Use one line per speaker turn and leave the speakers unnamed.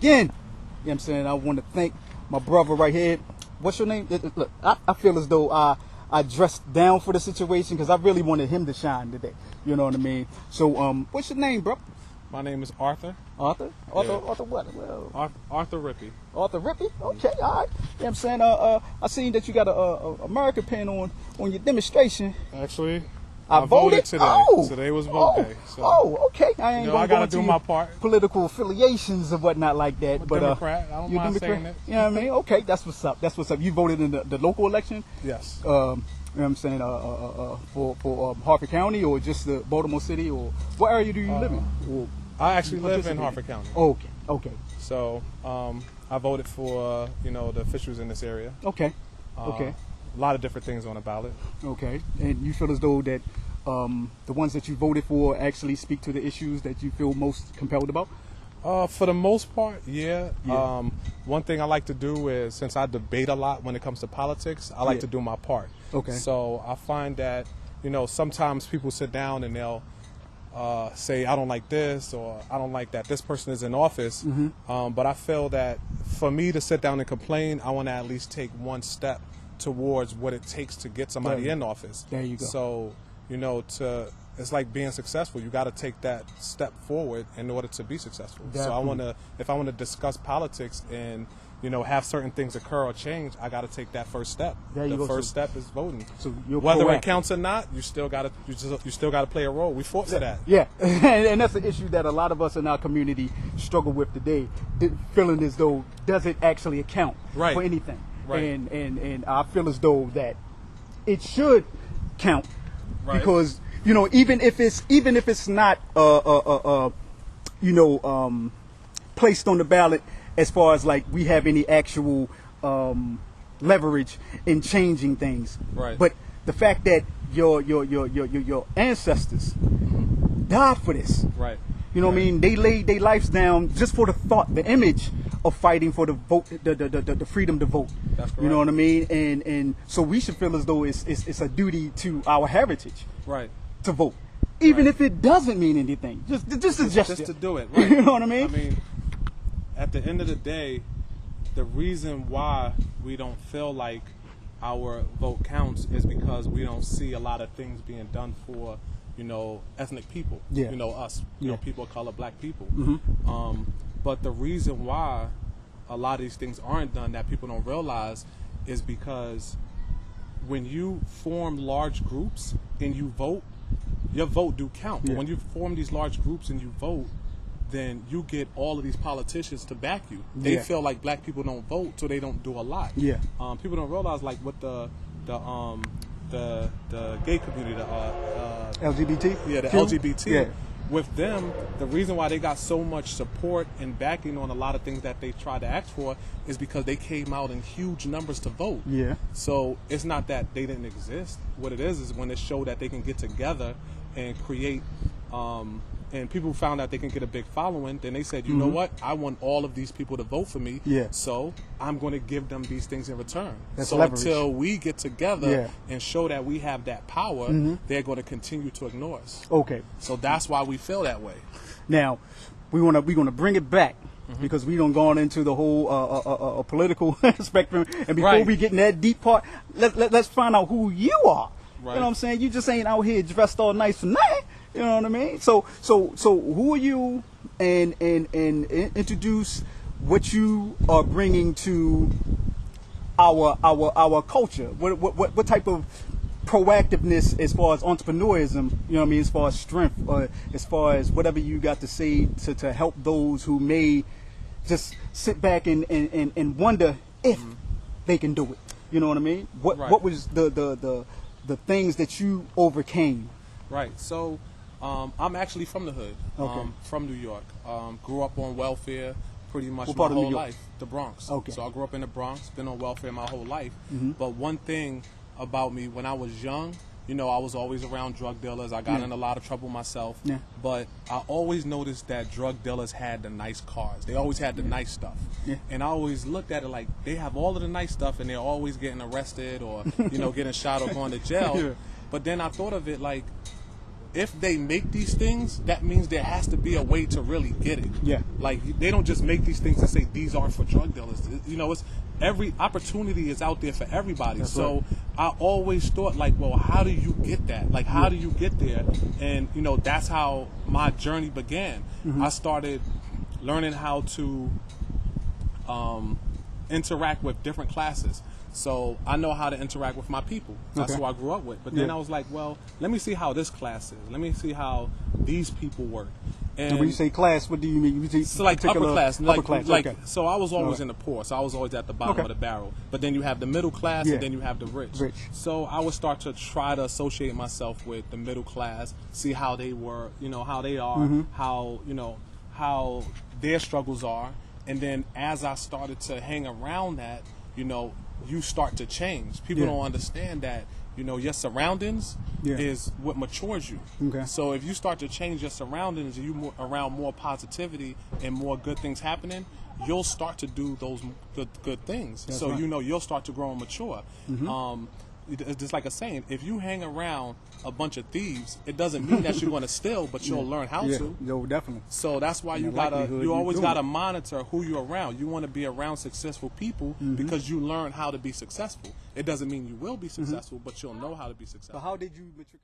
again. You know what I'm saying? I want to thank my brother right here. What's your name? Look, I feel as though I dressed down for the situation because I really wanted him to shine today. You know what I mean? So, what's your name, bro?
My name is Arthur.
Arthur?
Yeah.
Arthur what? Well,
Arthur Rippey.
Arthur Rippey? Okay, all right. You know what I'm saying? I seen that you got a American pen on your demonstration.
Actually,
I
voted today.
Oh,
Today was vote day. So,
okay. I ain't
I
gonna
gotta do my part.
Political affiliations or whatnot like that.
I'm a
but
Democrat. I don't mind saying it.
You know what I mean? Okay, that's what's up. That's what's up. You voted in the local election?
Yes.
You know what I'm saying? For Harford County or just the Baltimore City, or what area do you live in? Or
I actually live in Harford County.
Okay.
So I voted for the officials in this area.
Okay.
A lot of different things on the ballot.
Okay. And you feel as though that the ones that you voted for actually speak to the issues that you feel most compelled about?
For the most part, yeah. One thing I like to do is, since I debate a lot when it comes to politics, I like to do my part.
Okay.
So I find that, sometimes people sit down and they'll say, I don't like this, or I don't like that this person is in office.
Mm-hmm.
But I feel that for me to sit down and complain, I want to at least take one step towards what it takes to get somebody in office.
There you go.
So, it's like being successful. You got to take that step forward in order to be successful.
Definitely.
So if I want to discuss politics and have certain things occur or change, I got to take that first step. The first step is voting.
So you're
whether
proactive.
it counts or not, you still got to play a role. We fought for that.
Yeah, and that's the issue that a lot of us in our community struggle with today, feeling as though does it actually account for anything.
Right.
And I feel as though that it should count because even if it's not placed on the ballot as far as like we have any actual leverage in changing things.
Right.
But the fact that your ancestors died for this.
Right.
You know what I mean? They laid their lives down just for the image of fighting for the vote, the freedom to vote.
That's correct.
You know what I mean? And so we should feel as though it's a duty to our heritage.
Right.
To vote, even if it doesn't mean anything, just
to do it. Right.
You know what I mean?
I mean, at the end of the day, the reason why we don't feel like our vote counts is because we don't see a lot of things being done for ethnic people.
Yeah.
Us. People of color, black people.
Mm-hmm.
But the reason why a lot of these things aren't done that people don't realize is because when you form large groups and you vote, your vote do count.
Yeah.
But when you form these large groups and you vote, then you get all of these politicians to back you. They feel like black people don't vote, so they don't do a lot.
Yeah.
People don't realize, like, with the gay community,
LGBT.
Yeah, the LGBT.
Yeah.
With them, the reason why they got so much support and backing on a lot of things that they tried to ask for is because they came out in huge numbers to vote.
Yeah.
So it's not that they didn't exist. What it is when it showed that they can get together and create, and people found out they can get a big following, then they said, you know what? I want all of these people to vote for me.
Yeah.
So I'm going to give them these things in return.
That's
so
leverage.
Until we get together and show that we have that power, they're going to continue to ignore us.
Okay.
So that's why we feel that way.
Now, we're gonna bring it back because we don't gone into the whole political spectrum. And before we get in that deep part, let's find out who you are.
Right.
You know what I'm saying? You just ain't out here dressed all nice for nothing. You know what I mean? So who are you? And introduce what you are bringing to our culture. What type of proactiveness as far as entrepreneurism, you know what I mean, as far as strength, or as far as whatever you got to say to help those who may just sit back and wonder if they can do it. You know what I mean? What was the things that you overcame?
Right. So I'm actually from the hood. From New York. Grew up on welfare pretty much my whole life. The Bronx.
Okay.
So I grew up in the Bronx, been on welfare my whole life. But one thing about me, when I was young, I was always around drug dealers. I got in a lot of trouble myself. Yeah. But I always noticed that drug dealers had the nice cars. They always had the nice stuff. Yeah. And I always looked at it like they have all of the nice stuff and they're always getting arrested or, getting shot or going to jail. But then I thought of it like, if they make these things, that means there has to be a way to really get it.
Yeah.
Like, they don't just make these things and say these aren't for drug dealers. You know, it's every opportunity is out there for everybody.
That's
so
right.
I always thought, like, well, how do you get that? Like, how do you get there? And, you know, that's how my journey began. I started learning how to interact with different classes. So I know how to interact with my people. That's who I grew up with. But then I was like, well, let me see how this class is. Let me see how these people work.
And when you say class, what do you mean?
So like upper class. Like,
okay.
So I was always in the poor. So I was always at the bottom of the barrel. But then you have the middle class and then you have the rich. So I would start to try to associate myself with the middle class, see how they were, you know, how they are, how, you know, how their struggles are. And then as I started to hang around that, you know, you start to change. People don't understand that, you know, your surroundings is what matures you. So if you start to change your surroundings and you around more positivity and more good things happening, you'll start to do those good things.
That's
so
right.
you know, you'll start to grow and mature. It's just like a saying, if you hang around a bunch of thieves, it doesn't mean that you're going to steal, but you'll learn how to.
Yo, definitely.
So that's why you always gotta monitor who you're around. You want to be around successful people because you learn how to be successful. It doesn't mean you will be successful, but you'll know how to be successful.
So how did you matriculate?